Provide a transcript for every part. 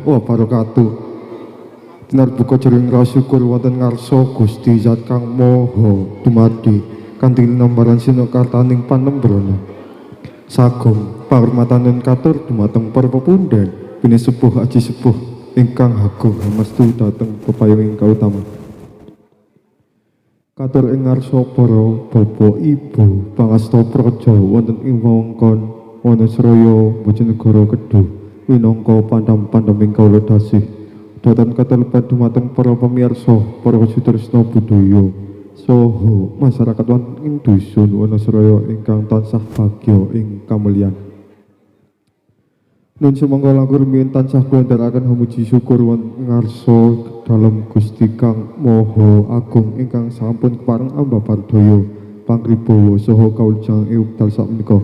wabarakatuh. Tinarbuka jering rasyukur wonten ngarsa Gusti Zat Kang Maha Dumadi kanthi nambaran sinakartaning panembrana. Sagung pahormatanen katur dumateng para pepundhen bini sepuh aji sepuh ingkang agung mestu dhateng pepayunging kautama. Katur ing ngarsa para bapak ibu pangasta praja wonten ing wewengkon wonten Sraya Bojonegoro Kedhu minangka pandam-pandaming kawula dasih dhateng katelepat dumateng para pamirsa para sutresna budaya saha masyarakat wonten ing dusun Wonosraya ingkang tansah bagya ing kamulyan. Nun sumangga langkung rumiyin tansah kula ndherekaken hamuji syukur wonten ngarsa dalem Gusti Kang Maha Agung ingkang sampun kepareng ambapardaya pangribawa saha kaujang ing wekdal sakmenika.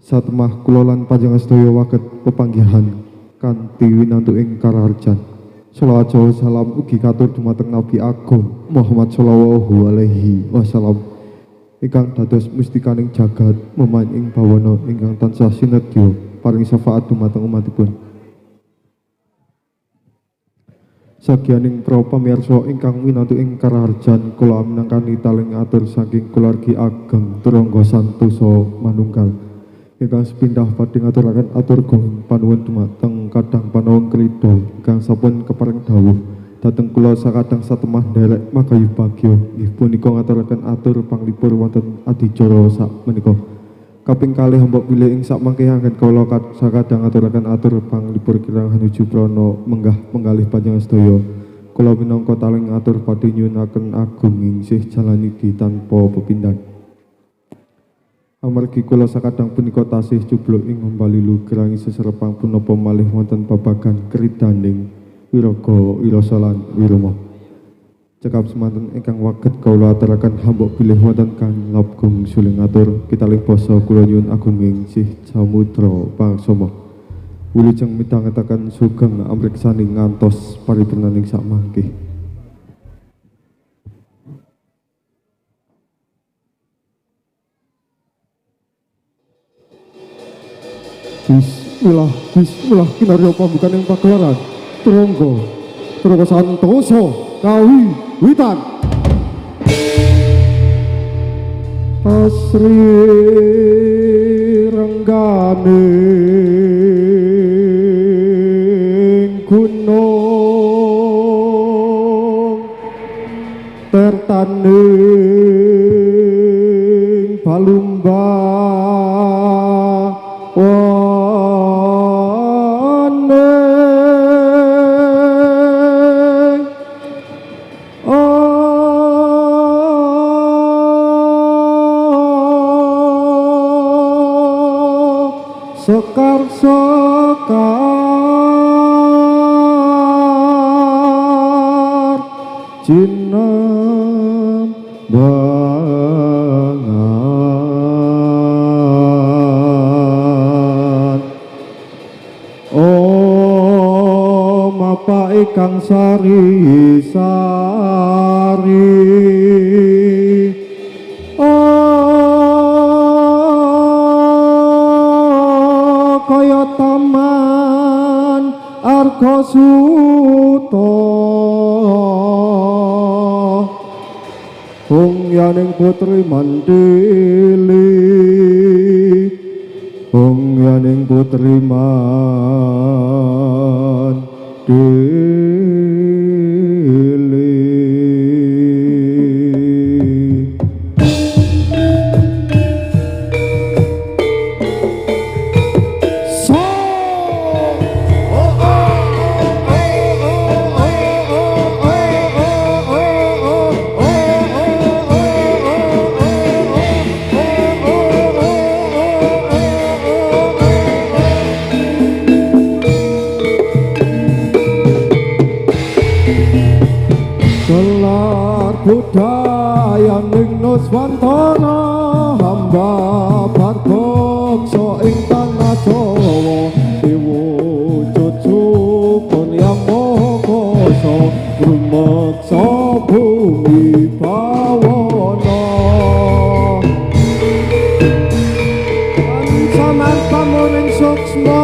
Satemah kula lan panjenengan sedaya waget pepanggihan kanthi winantu ing karaharjan. Shalawat salam ugi katur dumateng Nabi Agung Muhammad sallallahu alaihi wasallam ingkang dados mustikaning jagat memain ing bawana ingkang tansah sinedya paring syafaat dumateng umatipun. Sagiyaning para pamirsa ingkang winantu ing karaharjan kula minangkani taling atur saking keluargi ageng turangga santosa manunggal ingkang sepindah badhe ngaturaken atur gunging panuwun dumateng kadang panawung krida ingkang sampun kepareng dawuh dhateng kula sakadang satemah nderek magayu bagya nggih punika ngaturaken atur panglipur wonten adicara sakmenika. Kaping kalih mbok pilih ing sakmangke anggen kula sakadang ngaturaken atur panglipur kirang hanuju prana menggah penggalih panjenengan sedaya. Kula minangka taling atur badhe nyuwunaken agung ingsih jalaniki tanpa pepindhan. Amargi kula sakadang punika tasih jubluk ing ngembalilu kirang seserepang punapa malih wonten babagan kridaning wiraga wirasa lan wirama. Cekap semanten ingkang waget kula aturaken hambok bilih wonten kang labgung suling atur kitalih basa kula nyuwun agunging sih samudra pangsama. Wilujeng midhangetaken sugeng amriksani ngantos paripurnaning sakmangke. Bismillah, bismillah kinarya pambukaning pagelaran Turangga Santosa kawi witan asri renggane gunung tertaning balumba sekar jinam bangan om apa ikang sari-sari kaya taman Argasuta Hongyaning putri Mandili Hongyaning putri Mandili budaya ning Nuswantara hamba barbokso ing tanah Jawa diwujud sukun yang maha kuasa rumeksa bumi bawana samar pamuring suksma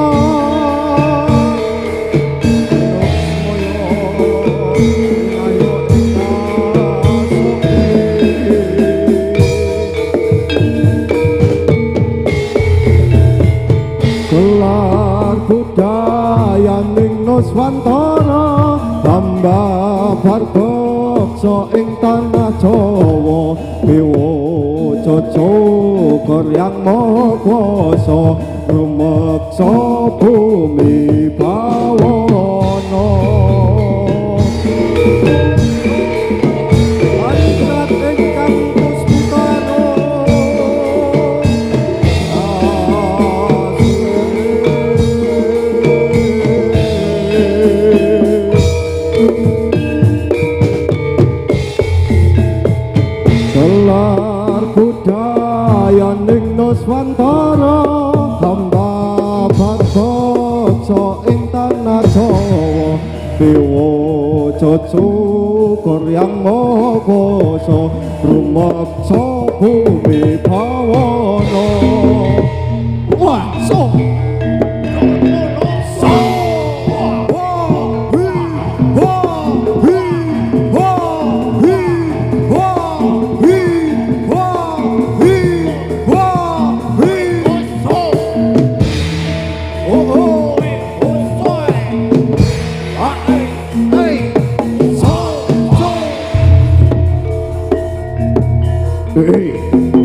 beksa ing tanah Jawa dewa jojo koryang maha kuwasa rumeksa bumi bawana ayat ingkang pusputana gelar budaya ning Nuswantara hamba baksa ing tanah Jawa dewa jojo koryang maha kuwasa rumeksa bumi bawana wah so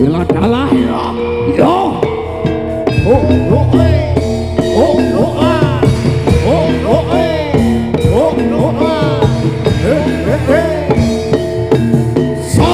Iladala yo oh oh oh oh ah oh oh oh oh ah so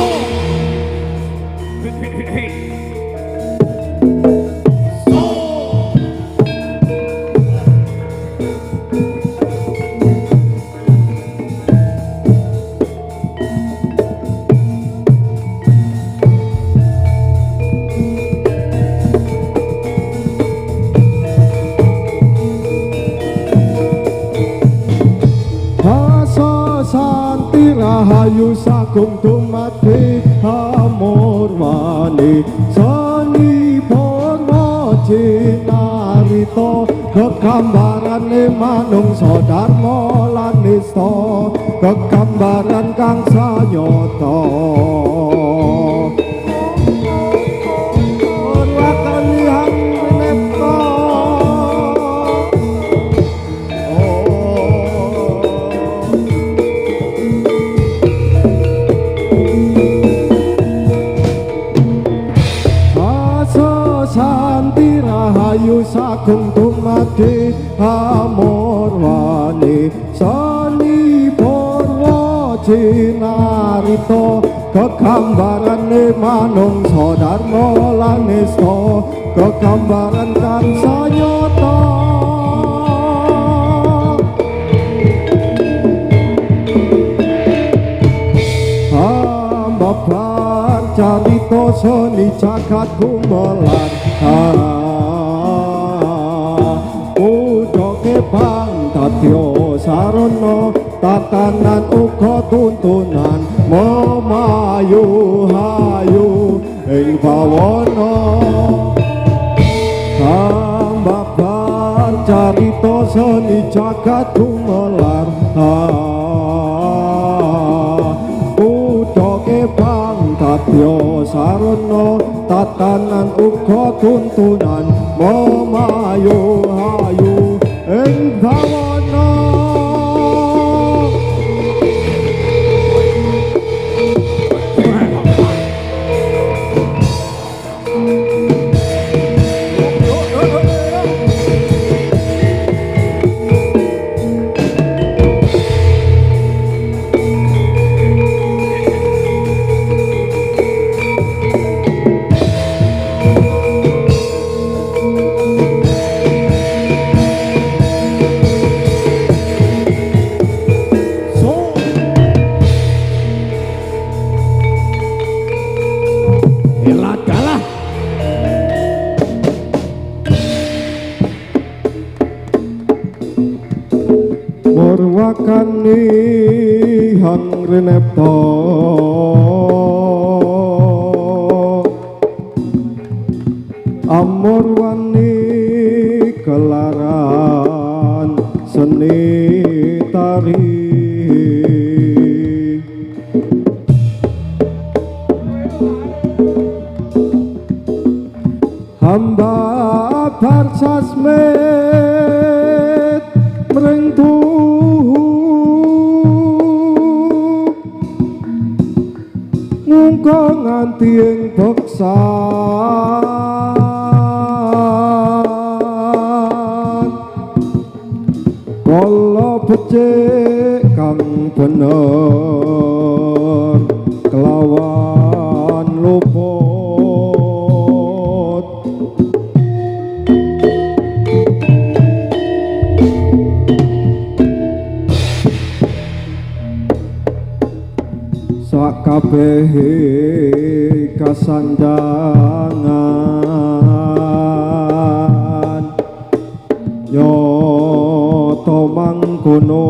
Santi rahayu sagung dumadi hamurwani seni purna cinarita kegambarane manungsa dharma lan nista kegambaran kang sanyata Santi rahayu sagung dumadi hamurwani seni purna cinarita kegambarane manungsa dharma lan nista kegambaran kang sanyata babar carita seni jagat gumelan udoke bang dadya sarana tatanan uga tuntunan memayu hayu ing bawana babar carita seni jagat gumelan bang dadya sarana tatanan uga tuntunan memayu hayu ing bawana Iladala murwakani hangrenepta amurwani kelaran seni tari hamba barsasmet mring tuhu ngungko nganti ing beksan kala becik kang bener kelawan luput sakabehe kasanjangan nyoto mangkono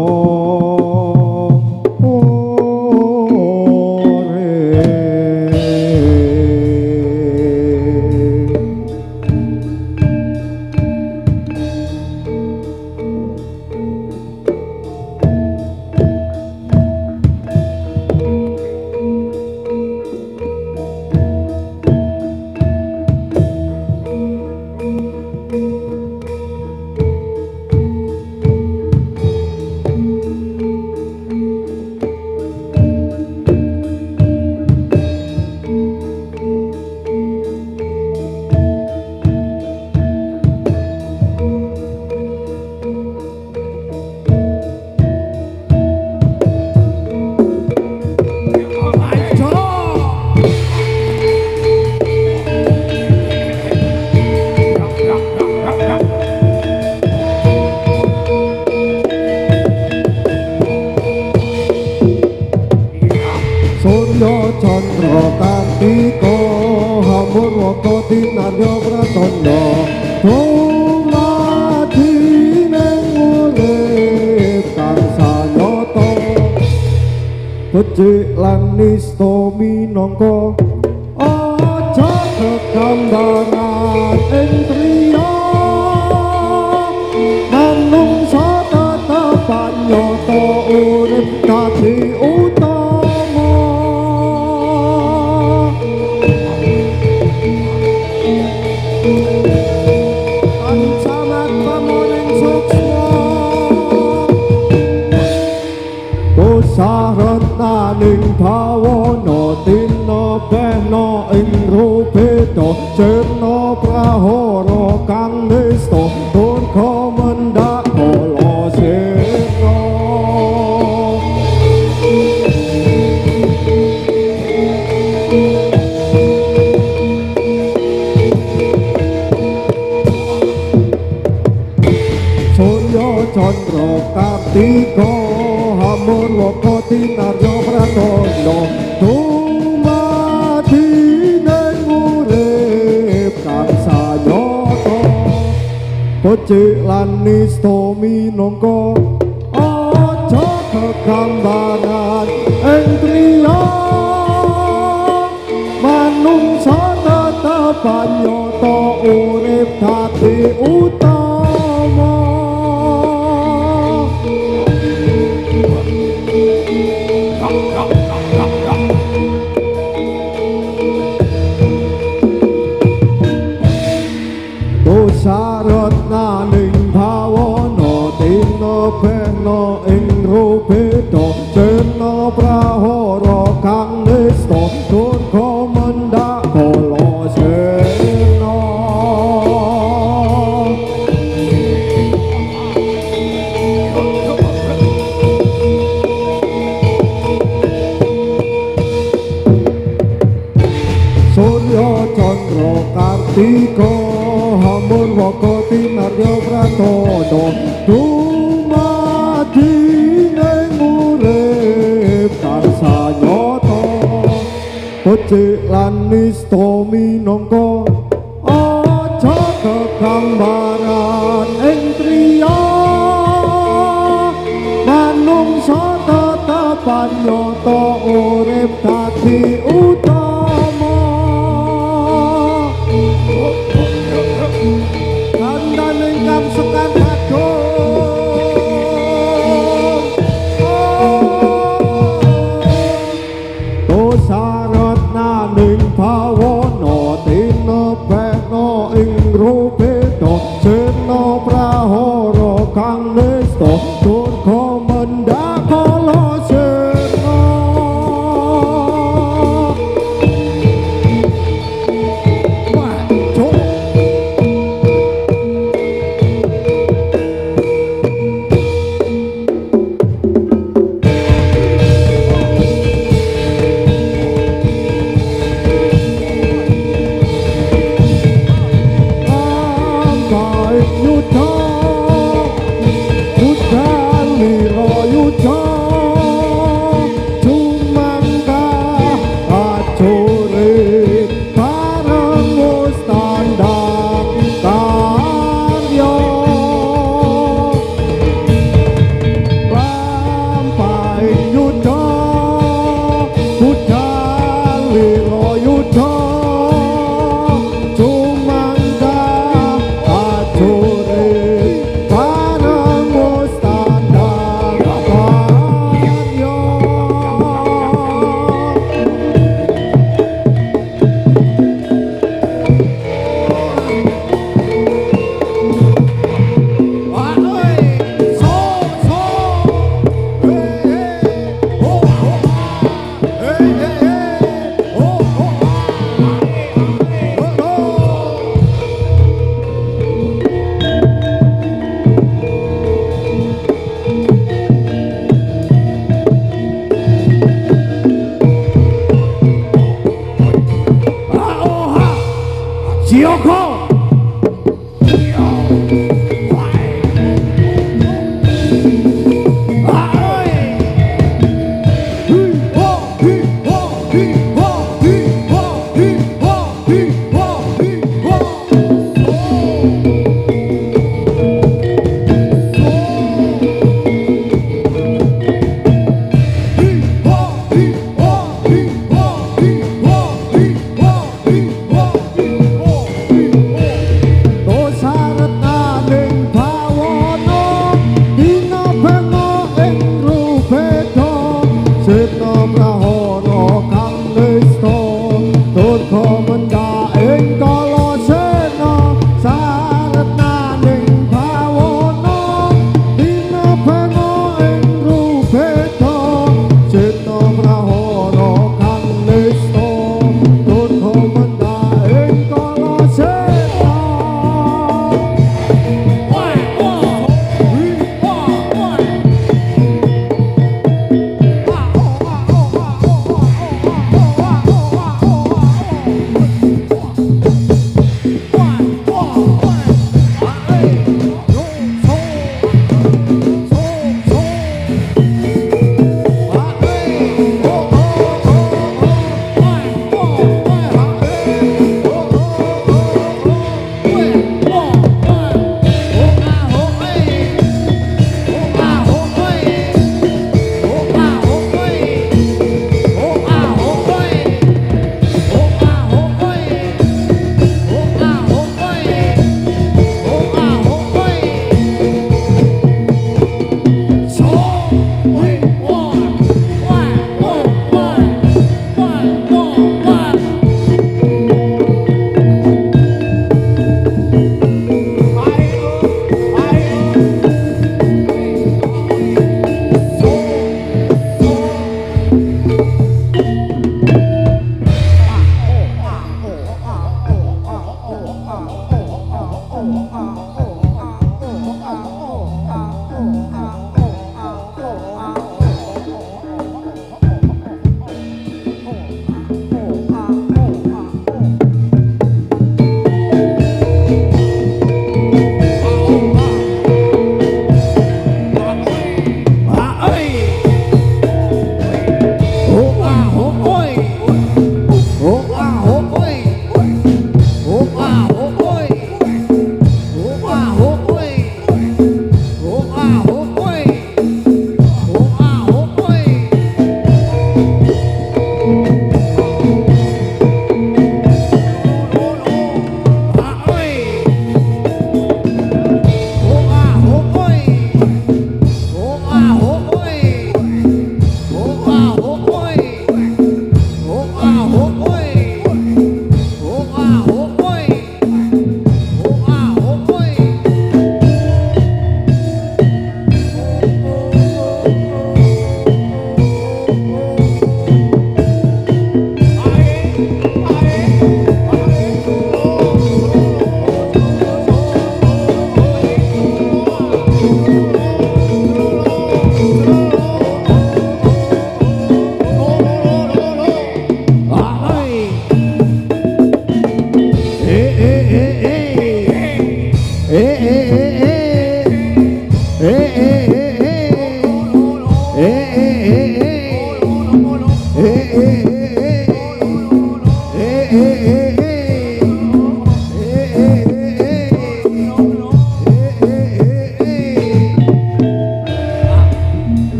Surya Chandra Kartika Hamurwaka Dinarya Pratandha dumadi ning urip kang sanyata becik lan nista minangka aja kegambaran ing priya manungsa tetapan nyata urip dadi utama saretnaning bawana tina bena ing rupeda cerna prahara kang nista durga mendak kala sirna Surya Chandra Kartika Hamurwaka Dinarya Pratandha dumadi ning urip kang sanyata becik lan nista minangka aja kegambaran ing priya manungsa tetapan nyata urip dadi utama saretnaning bawana tina bena ing rupeda cerna prahara kang nista durga mendak kala sirna Surya Chandra Kartika Hamurwaka Dinarya Pratandha dumadi ning urip kang sanyata becik lan nista minangka aja kegambaran ing priya manungsa tetapan nyata urip dadi utama sekar kadung saretnaning bawana tina bena ing rupeda cerna prahara kang nista durga mendak kala sirna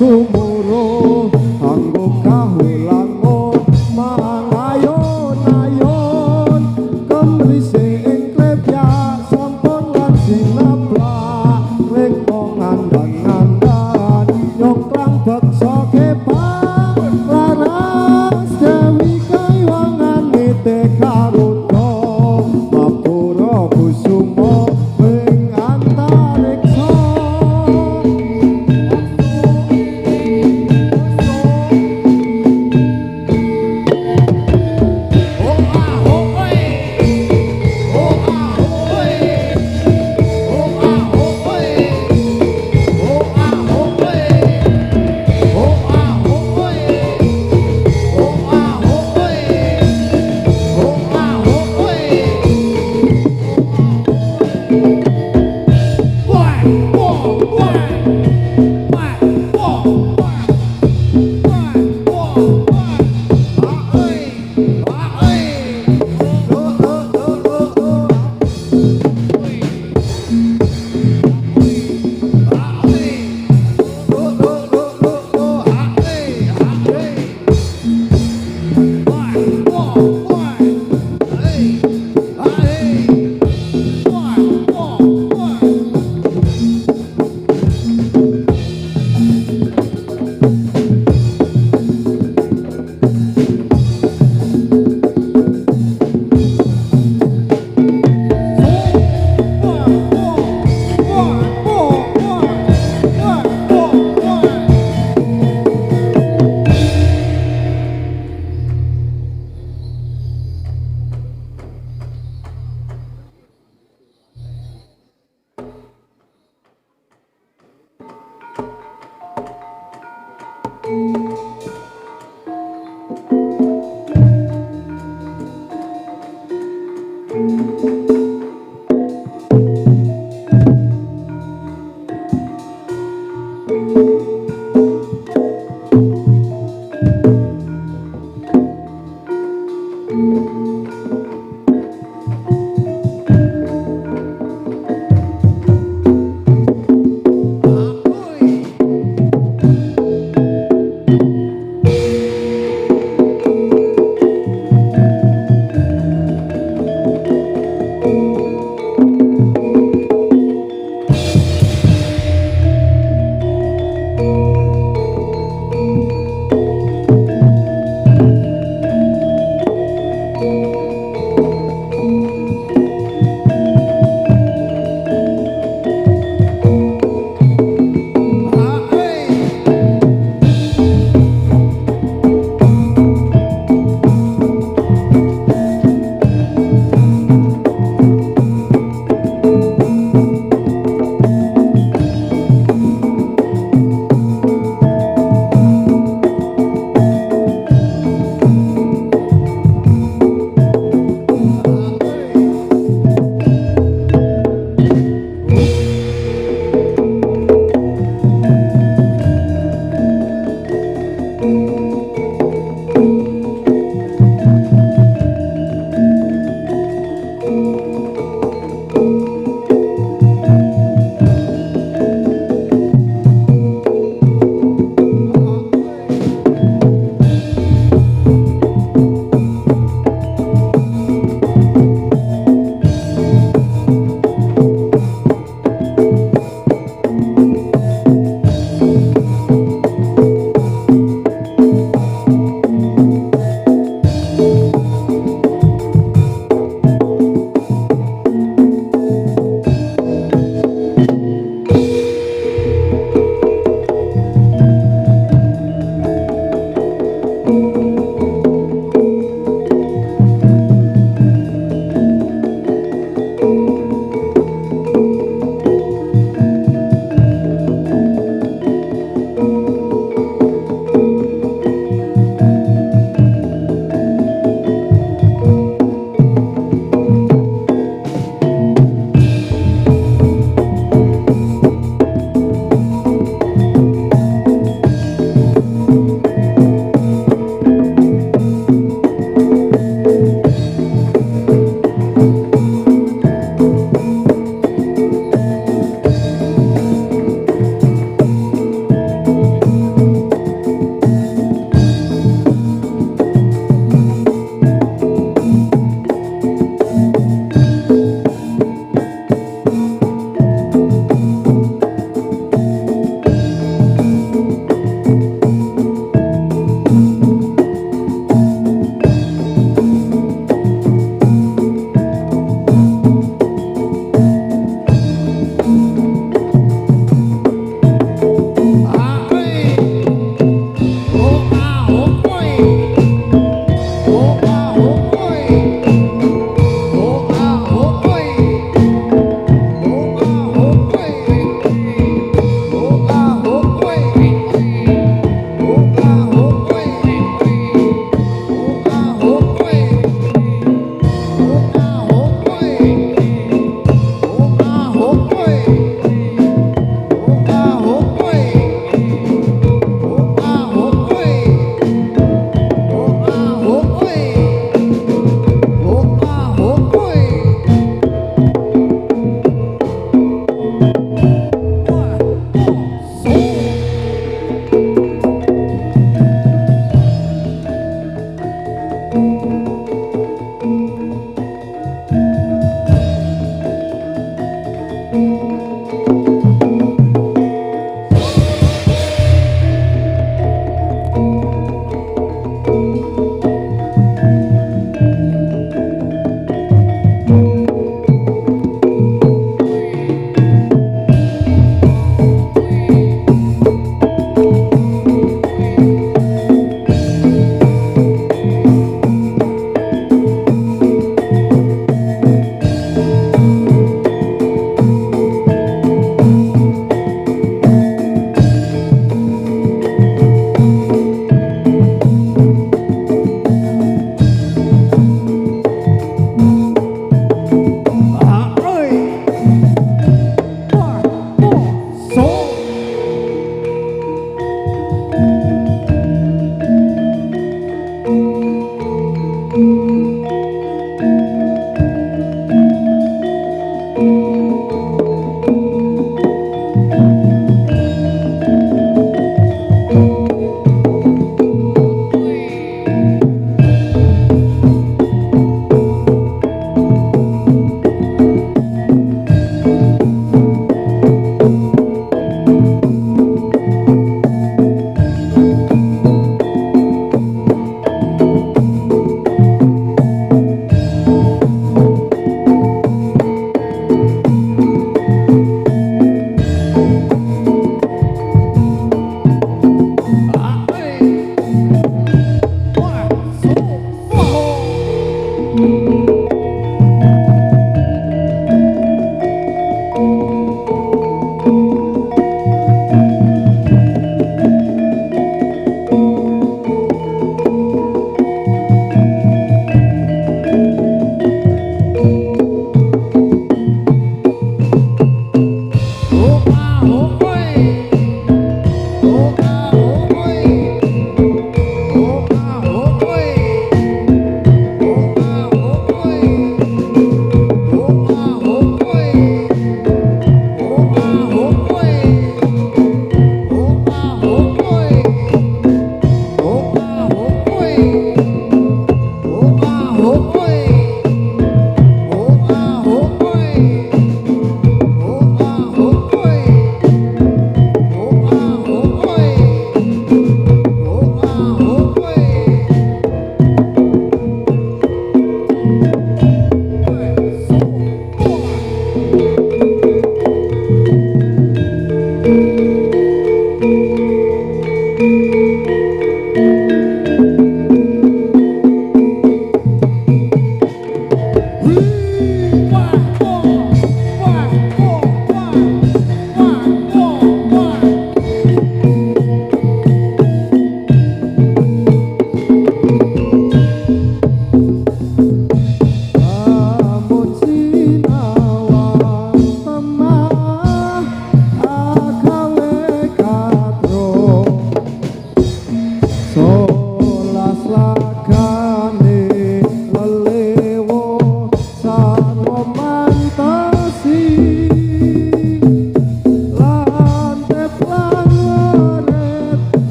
gumuruh anggo kahulangon mangayon-ayon kemrise ing klepya sampun lan sinaplak rek ngandang-ngandang nyongklang beksa kepak laras dewi kaywangan nite karuta mapura kusumo ing antariksa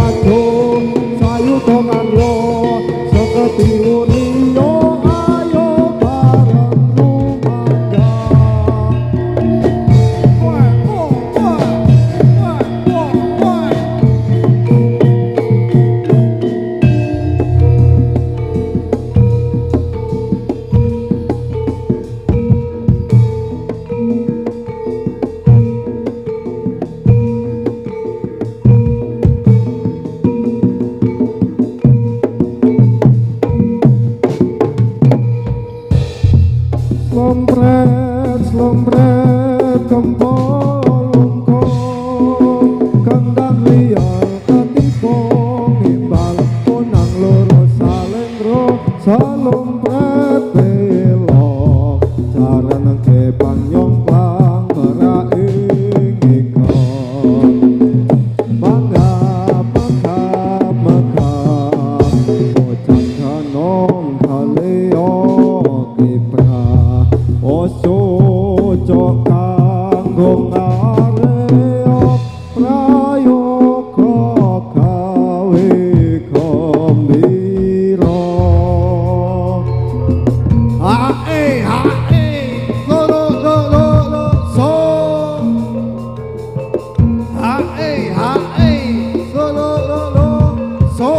maju sayuta karya seketi uriya ayo bareng lumangga slompret kempolongko kandang liar katipo ngimbal punang loro salendro slompret belok cara nang kepang nyomplang meraing ikon mangga bocah kanong kaleo kipra oso cocok kanggo ngarep prayoga gawe gembira hae lo so hae lo so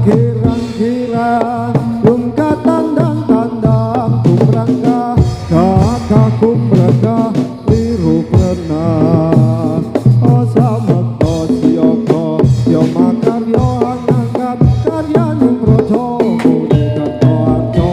kirang-kirang rum katandang-tandang kumrangga kakak kumrangga liru pernah osamekto siyoko sioma karyo angkat karyaning projo mudikan koarjo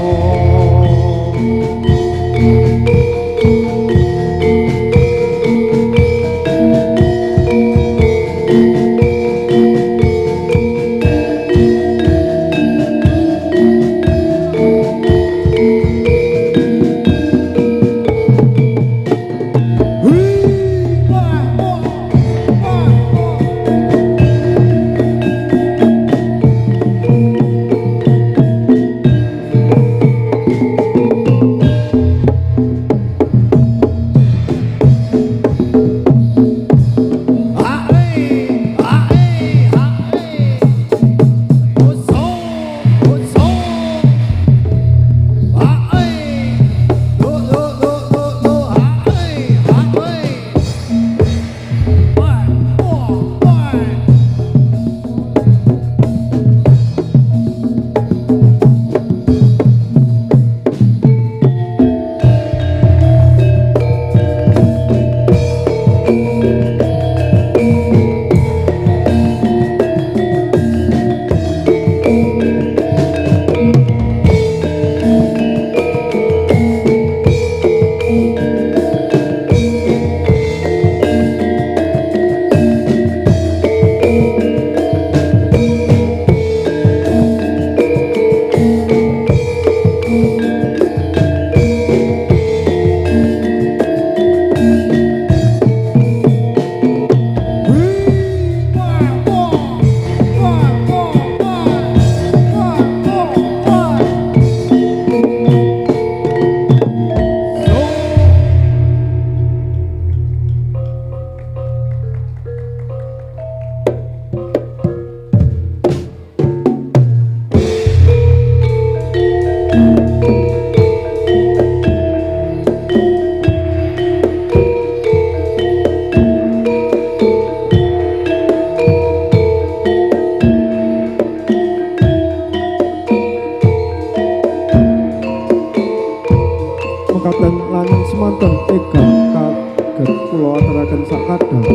mekaten lan semanten ega kaget kula aturaken sakadang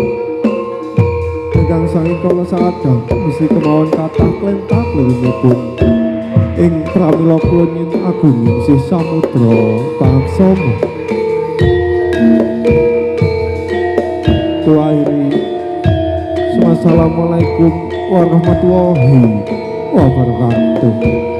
ingkang sami kala sakadang mesti kemauan kathah klentak liripun ing pramila kula nyuwun agung sih samudra pangsama kula akhiri. Wassalamualaikum warahmatullahi wabarakatuh.